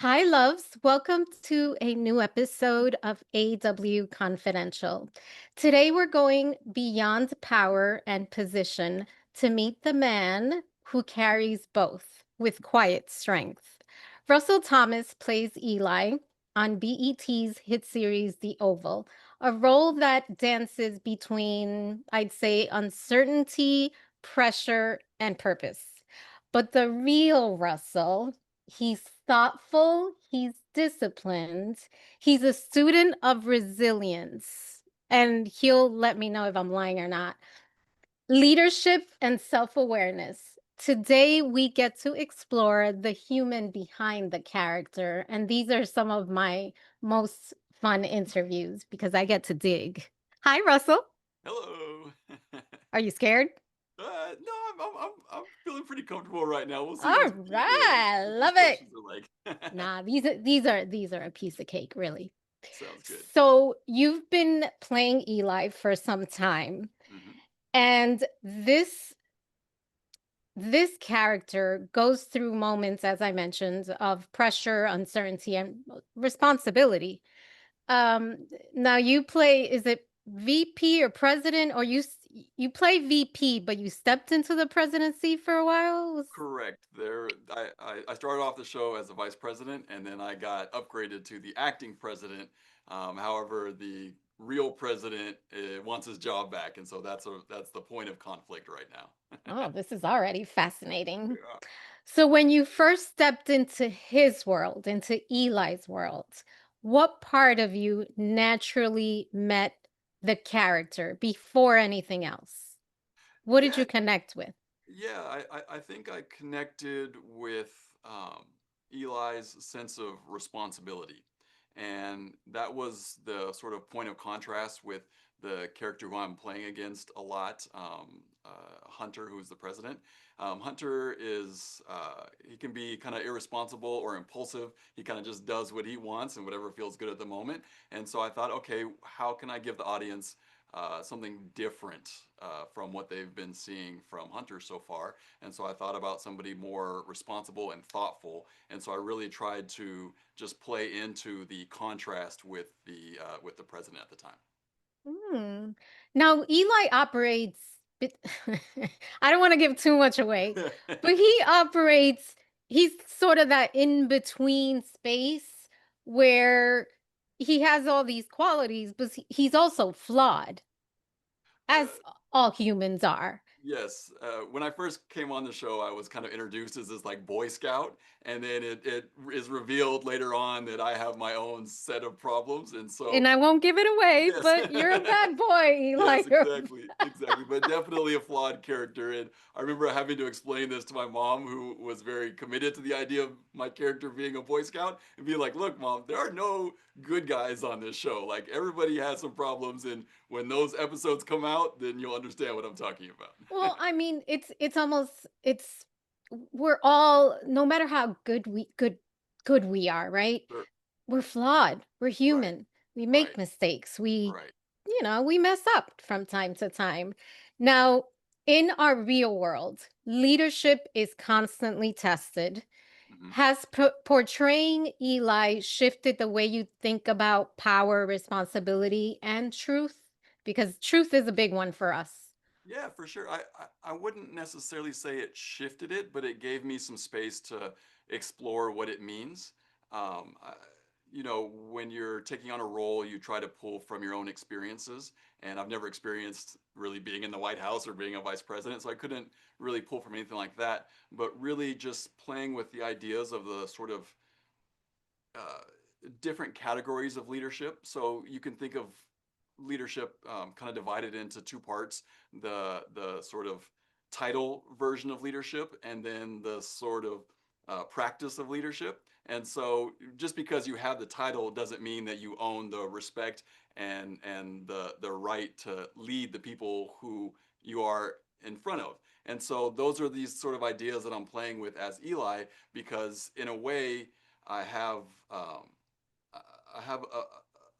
Hi, loves. Welcome to a new episode of AW Confidential. Today, we're going beyond power and position to meet the man who carries both with quiet strength. Russell Thomas plays Eli on BET's hit series The Oval, a role that dances between, I'd say, uncertainty, pressure, and purpose. But the real Russell, he's thoughtful, he's disciplined, he's a student of resilience, and he'll let me know if I'm lying or not. Leadership and self-awareness. Today, we get to explore the human behind the character, and these are some of my most fun interviews because I get to dig. Hi, Russell. Hello. Are you scared? No, I'm feeling pretty comfortable right now. We'll see All right, what these love it. questions are like. Nah, these are a piece of cake, really. Sounds good. So you've been playing Eli for some time, hmm and this character goes through moments, as I mentioned, of pressure, uncertainty, and responsibility. Um, Now you play, is it VP or president, or you play VP, but you stepped into the presidency for a while? Correct. I started off the show as a vice president, and then I got upgraded to the acting president. However, the real president wants his job back, and so that's the point of conflict right now. Oh, this is already fascinating. Yeah. So when you first stepped into his world, into Eli's world, what part of you naturally met the character before anything else? What did Yeah, you connect with? Yeah, I think I connected with Eli's sense of responsibility. And that was the sort of point of contrast with the character who I'm playing against a lot, Hunter, who's the president. Hunter he can be kind of irresponsible or impulsive. He kind of just does what he wants and whatever feels good at the moment. And so I thought, okay, how can I give the audience something different from what they've been seeing from Hunter so far. And so I thought about somebody more responsible and thoughtful. And so I really tried to just play into the contrast with the president at the time. Hmm. Now, Eli operates, bit- I don't want to give too much away, but he's sort of that in between space where he has all these qualities, but he's also flawed, as Uh, all humans are. Yes, when I first came on the show, I was kind of introduced as this like Boy Scout, and then it is revealed later on that I have my own set of problems, and And so I won't give it away, yes, but you're a bad boy, Eli. yes, exactly, but definitely a flawed character. And I remember having to explain this to my mom, who was very committed to the idea of my character being a Boy Scout, and be like, "Look, Mom, there are no good guys on this show. Like everybody has some problems, and when those episodes come out, then you'll understand what I'm talking about." Well, I mean, it's almost it's we're all, no matter how good we are, right? Sure. We're flawed. We're Right, human. We make right, mistakes. right. We mess up from time to time. Now, in our real world, leadership is constantly tested. hmm Has portraying Eli shifted the way you think about power, responsibility, and truth? Because truth is a big one for us. Yeah, for sure. I wouldn't necessarily say it shifted it, but it gave me some space to explore what it means. Um, I, when you're taking on a role, you try to pull from your own experiences. And I've never experienced really being in the White House or being a vice president, so I couldn't really pull from anything like that. But really just playing with the ideas of the sort of uh, different categories of leadership. So you can think of leadership kind of divided into two parts: the sort of title version of leadership, and then the sort of practice of leadership. And so, just because you have the title doesn't mean that you own the respect and the right to lead the people who you are in front of. And so, those are these sort of ideas that I'm playing with as Eli, because in a way, I have um, I have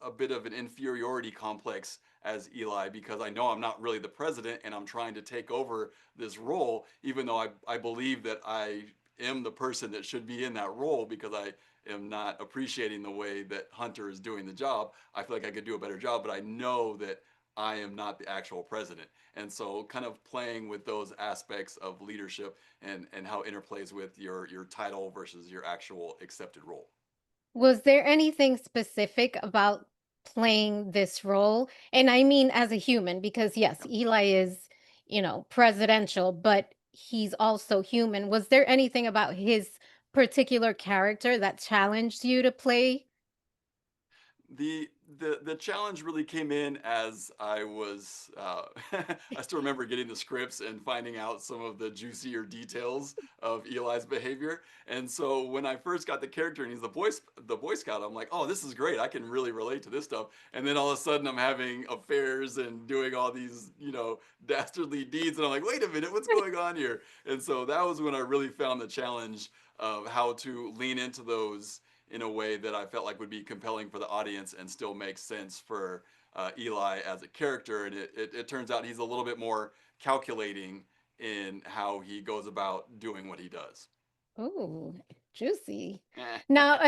a bit of an inferiority complex as Eli, because I know I'm not really the president and I'm trying to take over this role, even though I believe that I am the person that should be in that role, because I am not appreciating the way that Hunter is doing the job. I feel like I could do a better job, but I know that I am not the actual president. And so kind of playing with those aspects of leadership and how it interplays with your title versus your actual accepted role. Was there anything specific about playing this role? And I mean as a human, because yes, Yeah. Eli is, presidential, but he's also human. Was there anything about his particular character that challenged you to play? The challenge really came in as I was I still remember getting the scripts and finding out some of the juicier details of Eli's behavior. And so when I first got the character and he's the boy scout, I'm like, oh, this is great. I can really relate to this stuff. And then all of a sudden I'm having affairs and doing all these dastardly deeds, and I'm like, wait a minute, what's going on here? And so that was when I really found the challenge of how to lean into those in a way that I felt like would be compelling for the audience and still make sense for Eli as a character. And it turns out he's a little bit more calculating in how he goes about doing what he does. Ooh, juicy. Now,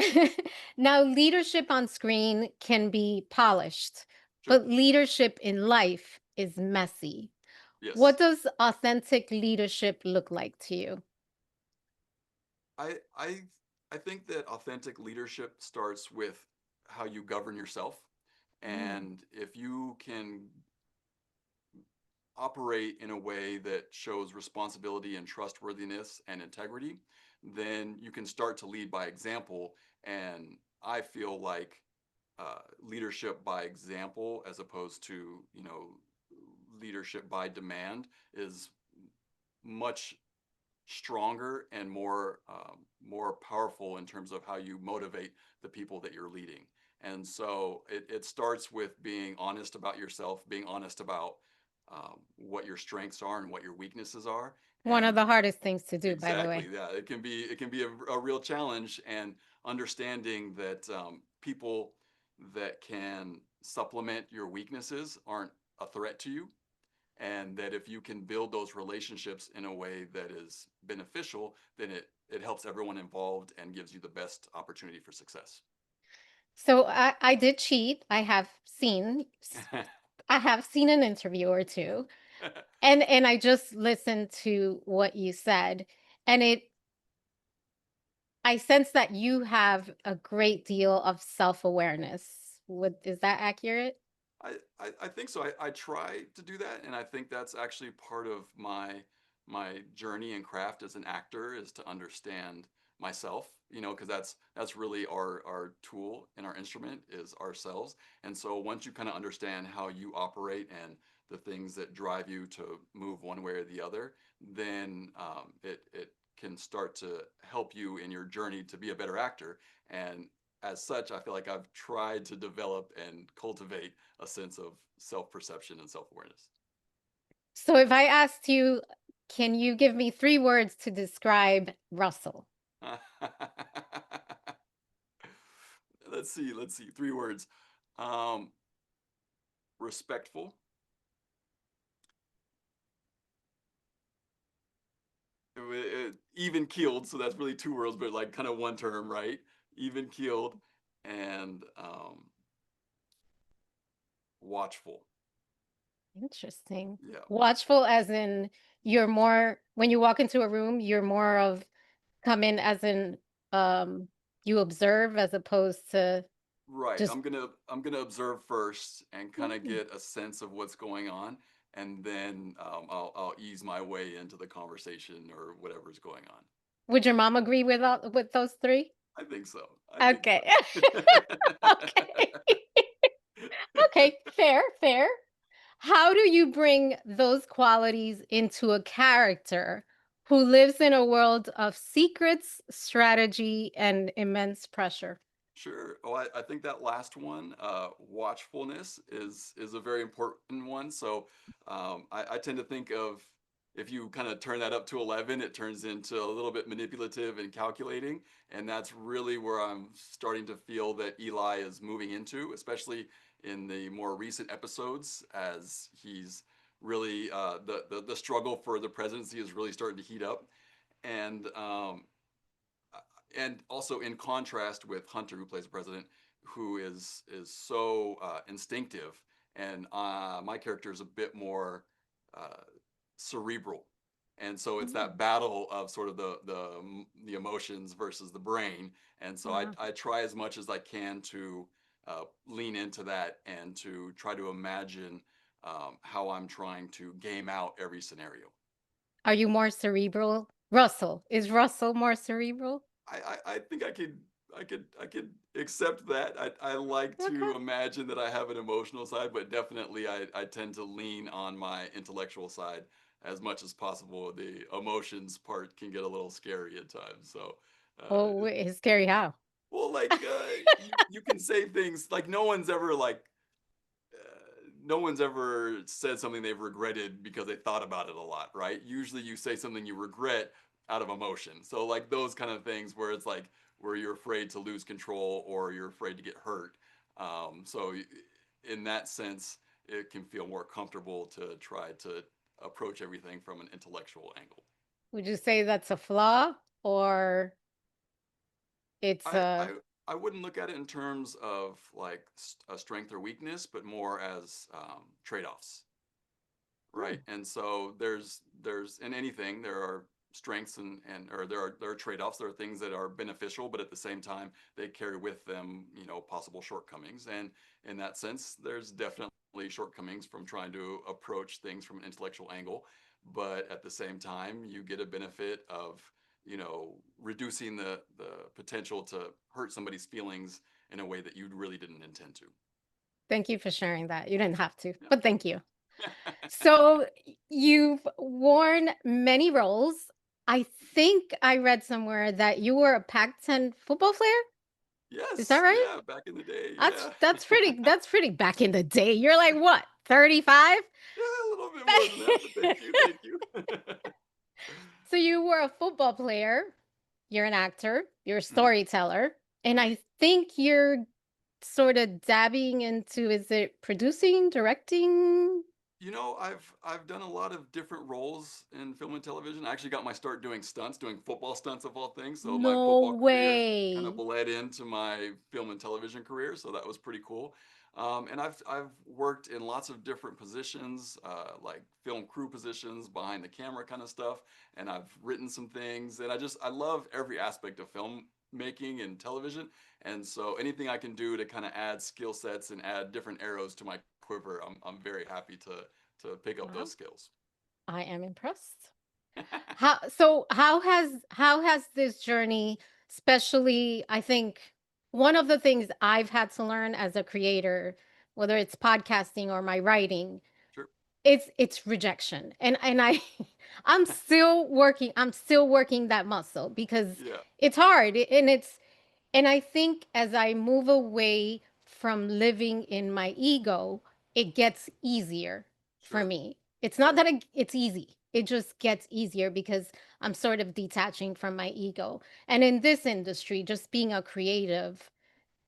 now leadership on screen can be polished, Sure. but leadership in life is messy. What Yes. does authentic leadership look like to you? I I I think that authentic leadership starts with how you govern yourself. Mm. And if you can operate in a way that shows responsibility and trustworthiness and integrity, then you can start to lead by example. And I feel like leadership by example, as opposed to leadership by demand, is much stronger and more powerful in terms of how you motivate the people that you're leading. And so it starts with being honest about yourself, being honest about what your strengths are and what your weaknesses are. One of And the hardest things to do, by the exactly, way. yeah, it can be a real challenge, and understanding that people that can supplement your weaknesses aren't a threat to you, and that if you can build those relationships in a way that is beneficial, then it helps everyone involved and gives you the best opportunity for success. So I did cheat. I have seen an interview or two, and I just listened to what you said, and I sense that you have a great deal of self-awareness. Is that accurate? I think so. I try to do that, and I think that's actually part of my journey and craft as an actor, is to understand myself. Because that's really our tool and our instrument is ourselves. And so once you kind of understand how you operate and the things that drive you to move one way or the other, then it can start to help you in your journey to be a better actor. And as such, I feel like I've tried to develop and cultivate a sense of self perception and self awareness. So if I asked you, can you give me 3 words to describe Russell? Let's see. 3 words. Um, Respectful, even keeled. So that's really 2 words, but like kind of one term, right? Even keeled and watchful. Interesting. Yeah. Watchful as in you're more when you walk into a room, you're more of come in as in um you observe as opposed to Right. just I'm gonna observe first and kind of Mm. get a sense of what's going on, and then I'll ease my way into the conversation or whatever's going on. Would your mom agree with with those 3? I think so. I think Okay. so. Okay. Okay, fair, fair. How do you bring those qualities into a character who lives in a world of secrets, strategy, and immense pressure? Sure. Oh, I think that last one, watchfulness, is a very important one. So I tend to think of, if you kind of turn that up to 11, it turns into a little bit manipulative and calculating. And that's really where I'm starting to feel that Eli is moving into, especially in the more recent episodes, as he's really, the struggle for the presidency is really starting to heat up. And and also in contrast with Hunter, who plays the president, who is so instinctive, and my character is a bit more uh, cerebral, and so it's that Mm. battle of sort of the emotions versus the brain, and so Wow. I try as much as I can to lean into that and to try to imagine how I'm trying to game out every scenario. Are you more cerebral? Russell. Is Russell more cerebral? I think I could accept that. I like Okay. to imagine that I have an emotional side, but definitely I tend to lean on my intellectual side as much as possible. The emotions part can get a little scary at times. So, Oh, it's scary how? well, like you can say things like no one's ever said something they've regretted because they thought about it a lot, right? Usually you say something you regret out of emotion. So like those kind of things where it's like where you're afraid to lose control or you're afraid to get hurt. So in that sense, it can feel more comfortable to try to approach everything from an intellectual angle. Would you say that's a flaw or it's I a I I wouldn't look at it in terms of like a strength or weakness, but more as trade-offs. hmm, Right. And so there's in anything there are strengths and or there are trade-offs. There are things that are beneficial, but at the same time they carry with them, possible shortcomings. And in that sense, there's definitely shortcomings from trying to approach things from an intellectual angle. But at the same time, you get a benefit of, reducing the potential to hurt somebody's feelings in a way that you really didn't intend to. thank you for sharing that. You didn't have to, Yeah. but thank you. So you've worn many roles. I think I read somewhere that you were a Pac-10 football player. Is that Yes, right? yeah, back in the day, That's yeah. that's pretty that's pretty back in the day. You're like what, 35? Yeah, a little bit more than that, but thank you, thank you. So you were a football player, you're an actor, you're a Mhm, storyteller, and mhm. I think you're sort of dabbing into, is it producing, directing? I've done a lot of different roles in film and television. I actually got my start doing stunts, doing football stunts of all things. So my No football career kind of way. bled into my film and television career. So that was pretty cool. And I've worked in lots of different positions, like film crew positions, behind the camera kind of stuff. And I've written some things. And I love every aspect of film making and television. And so anything I can do to kind of add skill sets and add different arrows to my quiver, I'm very happy to pick up those Wow, skills. I am impressed. How has this journey, especially I think one of the things I've had to learn as a creator, whether it's podcasting or my writing, Sure. it's rejection. And I'm still working that muscle because Yeah. it's hard and I think as I move away from living in my ego, it gets easier for Sure. me. It's not Sure. that it's easy. It just gets easier because I'm sort of detaching from my ego. And in this industry, just being a creative,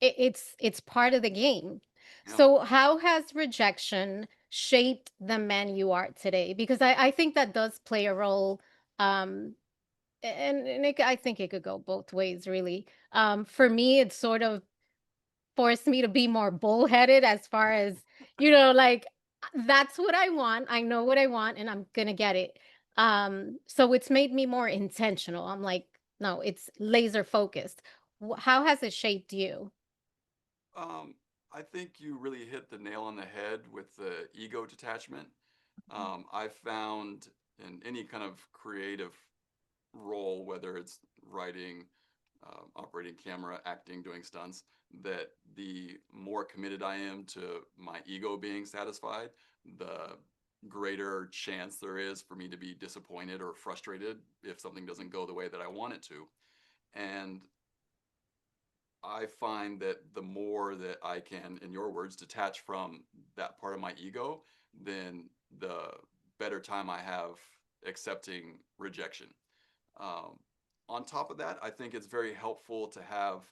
it's part of the game. Yeah. So how has rejection shaped the man you are today? Because I think that does play a role. I think it could go both ways, really. For me, it's sort of forced me to be more bullheaded as far as, like that's what I want. I know what I want and I'm gonna get it. So it's made me more intentional. I'm like, no, it's laser focused. How has it shaped you? Um, I think you really hit the nail on the head with the ego detachment. I found in any kind of creative role, whether it's writing, operating camera, acting, doing stunts, that the more committed I am to my ego being satisfied, the greater chance there is for me to be disappointed or frustrated if something doesn't go the way that I want it to. And I find that the more that I can, in your words, detach from that part of my ego, then the better time I have accepting rejection. Um, on top of that, I think it's very helpful to have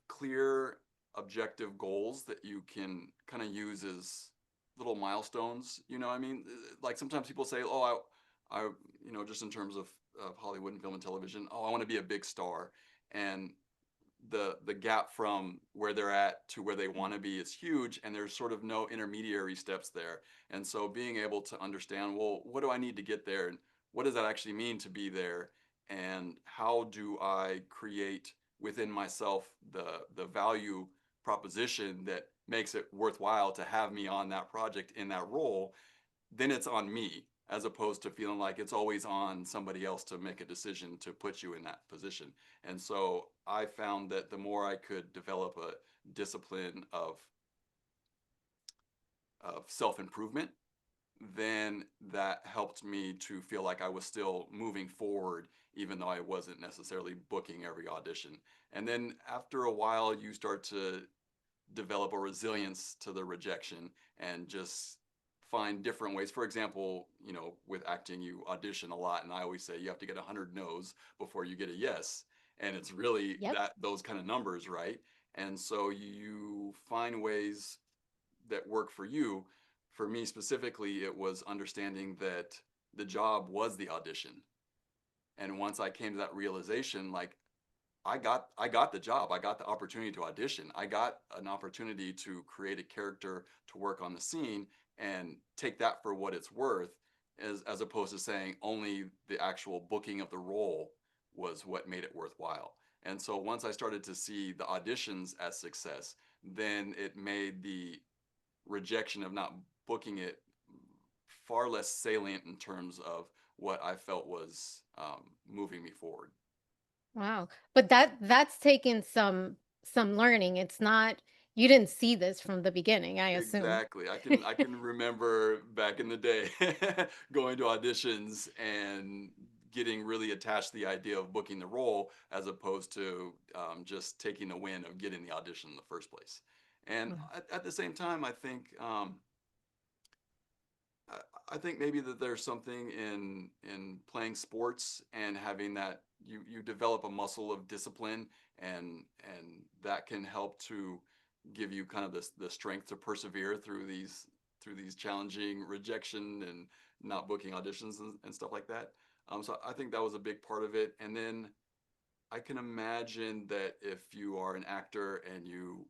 clear, objective goals that you can kind of use as little milestones. You know, what I mean, like sometimes people say, "Oh, I," just in terms of of Hollywood and film and television. Oh, I want to be a big star, and the gap from where they're at to where they want to be is huge, and there's sort of no intermediary steps there. And so being able to understand, well, what do I need to get there, and what does that actually mean to be there, and how do I create within myself the value proposition that makes it worthwhile to have me on that project in that role, then it's on me, as opposed to feeling like it's always on somebody else to make a decision to put you in that position. And so I found that the more I could develop a discipline of self improvement, then that helped me to feel like I was still moving forward, even though I wasn't necessarily booking every audition. And then after a while, you start to develop a resilience to the rejection and just find different ways. For example, with acting, you audition a lot, and I always say you have to get 100 no's before you get a yes. And it's really Yep. that those kind of numbers, right? And so you find ways that work for you. For me specifically, it was understanding that the job was the audition. And once I came to that realization, like I got the job. I got the opportunity to audition. I got an opportunity to create a character to work on the scene and take that for what it's worth, as opposed to saying only the actual booking of the role was what made it worthwhile. And so once I started to see the auditions as success, then it made the rejection of not booking it far less salient in terms of what I felt was moving me forward. Wow. But that's taken some learning. It's not you didn't see this from the beginning, I assume. Exactly. I can remember back in the day going to auditions and getting really attached to the idea of booking the role as opposed to just taking the win of getting the audition in the first place. And Wow. at the same time, I think maybe that there's something in playing sports and having that you develop a muscle of discipline, and that can help to give you kind of the strength to persevere through these challenging rejection and not booking auditions and stuff like that. So I think that was a big part of it. And then I can imagine that if you are an actor and you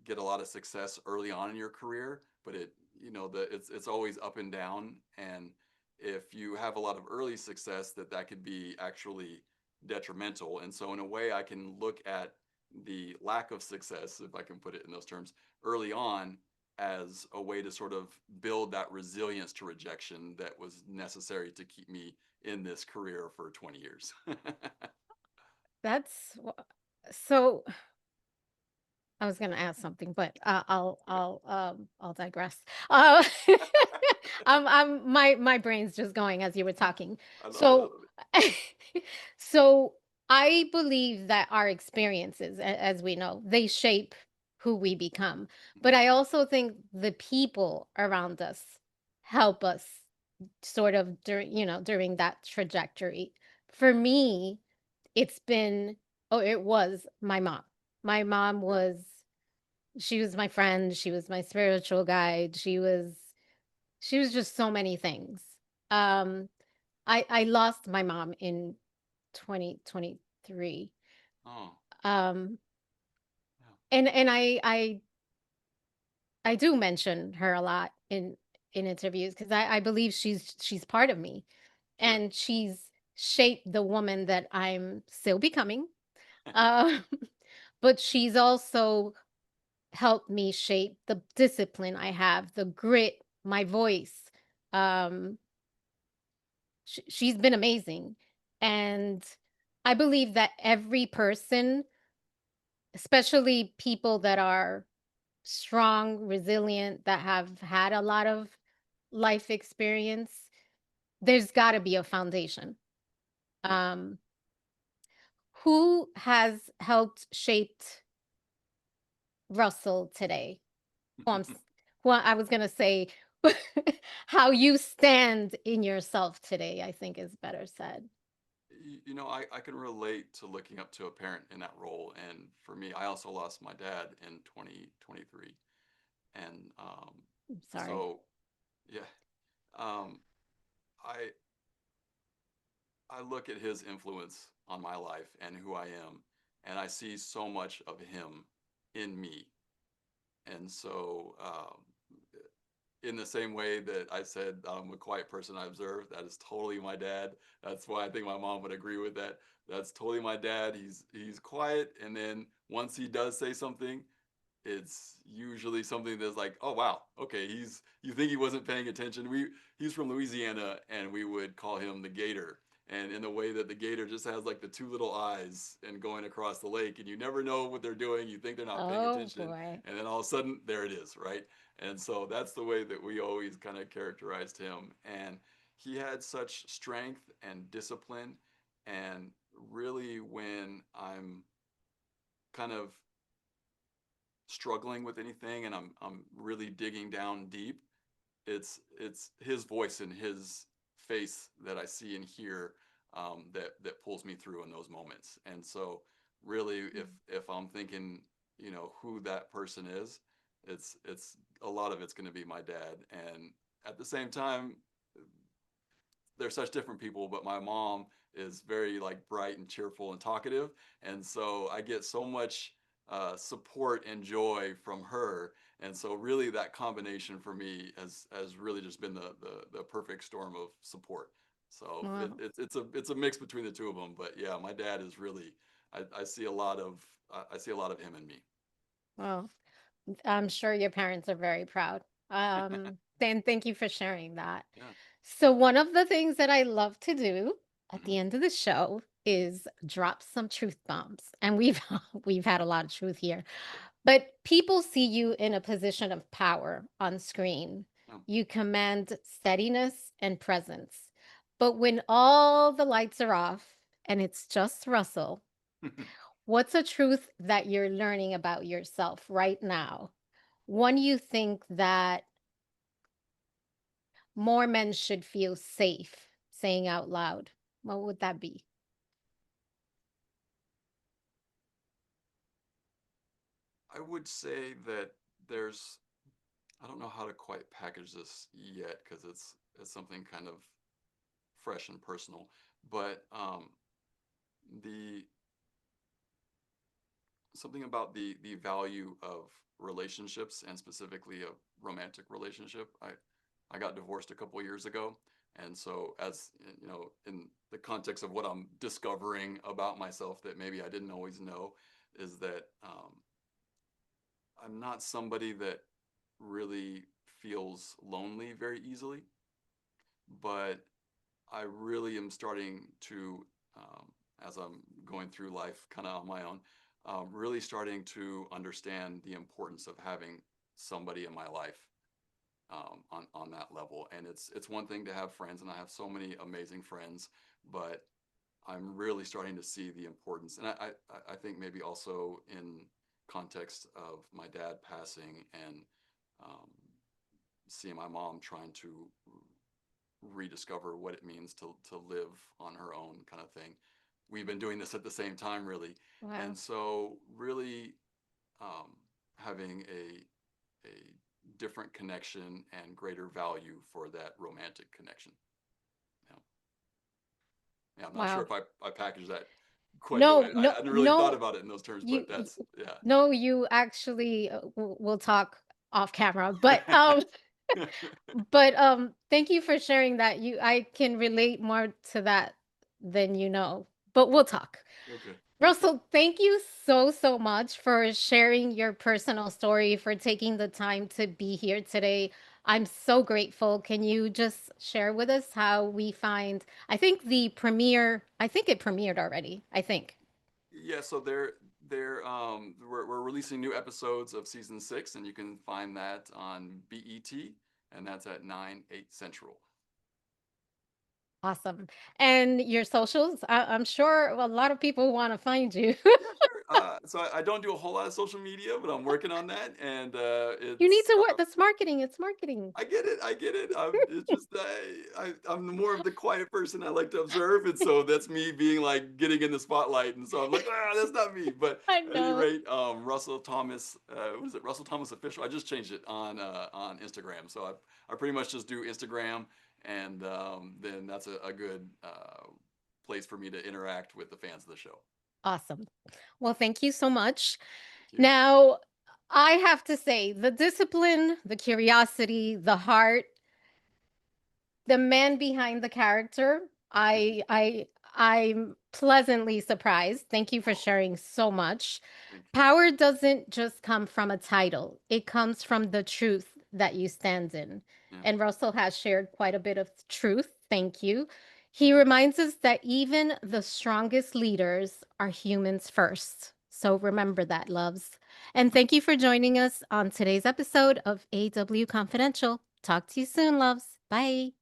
get a lot of success early on in your career, but it's always up and down. And if you have a lot of early success, that could be actually detrimental. And so in a way, I can look at the lack of success, if I can put it in those terms, early on as a way to sort of build that resilience to rejection that was necessary to keep me in this career for 20 years. That's so I was gonna ask something, but Okay. I'll digress. Uh, my brain's just going as you were talking. I love it. I So, love it. so I believe that our experiences, as we know, they shape who we become. But Mhm. I also think the people around us help us sort of during that trajectory. For me, it's been it was my mom. My mom Yeah. was she was my friend, she was my spiritual guide, she was just so many things. Um, I lost my mom in 2023. Oh, Um, yeah. and I do mention her a lot in interviews because I believe she's part of me, Sure. and she's shaped the woman that I'm still becoming. Uh, but she's also helped me shape the discipline I have, the grit, my voice. Um, she's been amazing. And I believe that every person, especially people that are strong, resilient, that have had a lot of life experience, there's got to be a foundation. Yeah. Um, who has helped shaped Russell today? Oh, well, I was gonna say how you stand in yourself today, I think is better said. I can relate to looking up to a parent in that role. And for me, I also lost my dad in 2023. And I'm sorry. so, yeah, um, I, I look at his influence on my life and who I am, and I see so much of him in me. And so, in the same way that I said I'm a quiet person I observe, that is totally my dad. That's why I think my mom would agree with that. That's totally my dad. He's quiet, and then once he does say something, it's usually something that's like, oh wow, okay, you think he wasn't paying attention. He's from Louisiana, and we would call him the Gator. And in the way that the gator just has like the two little eyes and going across the lake, and you never know what they're doing. You think they're not paying Oh attention, boy. and then all of a sudden there it is, right? And so that's the way that we always kind of characterized him. And he had such strength and discipline. And really, when I'm kind of struggling with anything and I'm really digging down deep, it's his voice and his face that I see and hear, that pulls me through in those moments. And so, really, if I'm thinking, who that person is, it's a lot of it's going to be my dad. And at the same time, they're such different people, but my mom is very like bright and cheerful and talkative, and so I get so much support and joy from her. And so really that combination for me has really just been the perfect storm of support. So Wow. it's a mix between the two of them. But yeah, my dad is really, I see a lot of I see a lot of him in me. Well, I'm sure your parents are very proud. And thank you for sharing that. Yeah. So, one of the things that I love to do at Hmm. the end of the show is drop some truth bombs. And we've we've had a lot of truth here. But people see you in a position of power on screen. Yeah. You command steadiness and presence. But when all the lights are off and it's just Russell, what's a truth that you're learning about yourself right now? One you think that more men should feel safe saying out loud. What would that be? I would say that there's, I don't know how to quite package this yet because it's something kind of fresh and personal. But the something about the value of relationships, and specifically a romantic relationship. I got divorced a couple years ago, and so, as you know, in the context of what I'm discovering about myself that maybe I didn't always know, is that I'm not somebody that really feels lonely very easily, but I really am starting to, as I'm going through life kind of on my own, really starting to understand the importance of having somebody in my life, on that level. And it's one thing to have friends, and I have so many amazing friends, but I'm really starting to see the importance. And I think maybe also in context of my dad passing, and um, seeing my mom trying to rediscover what it means to live on her own, kind of thing. We've been doing this at the same time, really. Wow. And so really, um, having a different connection and greater value for that romantic connection. Yeah. Yeah, I'm not sure Wow. if I packaged that quite the way. No, I no, hadn't really thought no, about it in those terms, you, but that's, yeah. no, you actually, we'll talk off camera, thank you for sharing that. I can relate more to that than you know, but we'll talk. Okay. Okay. Russell, thank you so, so much for sharing your personal story, for taking the time to be here today. I'm so grateful. Can you just share with us how we find, I think it premiered already, I think. Yeah, so we're releasing new episodes of season 6, and you can find that on BET, and that's at 9, 8 Central. Awesome. And your socials, I'm sure a lot of people want to find you. Yeah, sure. So I don't do a whole lot of social media, but I'm working on that, and You need it's to work. That's marketing. It's marketing. I get it. I get it. It's just I'm more of the quiet person. I like to observe, and so that's me being like getting in the spotlight. And so I'm like, that's not me. But I at any know. rate, Russell Thomas, what is it? Russell Thomas official. I just changed it on Instagram. So I pretty much just do Instagram, and then that's a good place for me to interact with the fans of the show. Awesome. Well, thank you so much. Thank you. Now, I have to say, the discipline, the curiosity, the heart, the man behind the character, Thank you. I'm pleasantly surprised. Thank you for Oh, sharing so much. thank you. Power doesn't just come from a title. It comes from the truth that you stand in. Yeah. And Russell has shared quite a bit of truth. Thank you. He Mhm. reminds us that even the strongest leaders are humans first. So remember that, loves. And thank you for joining us on today's episode of AW Confidential. Talk to you soon, loves. Bye.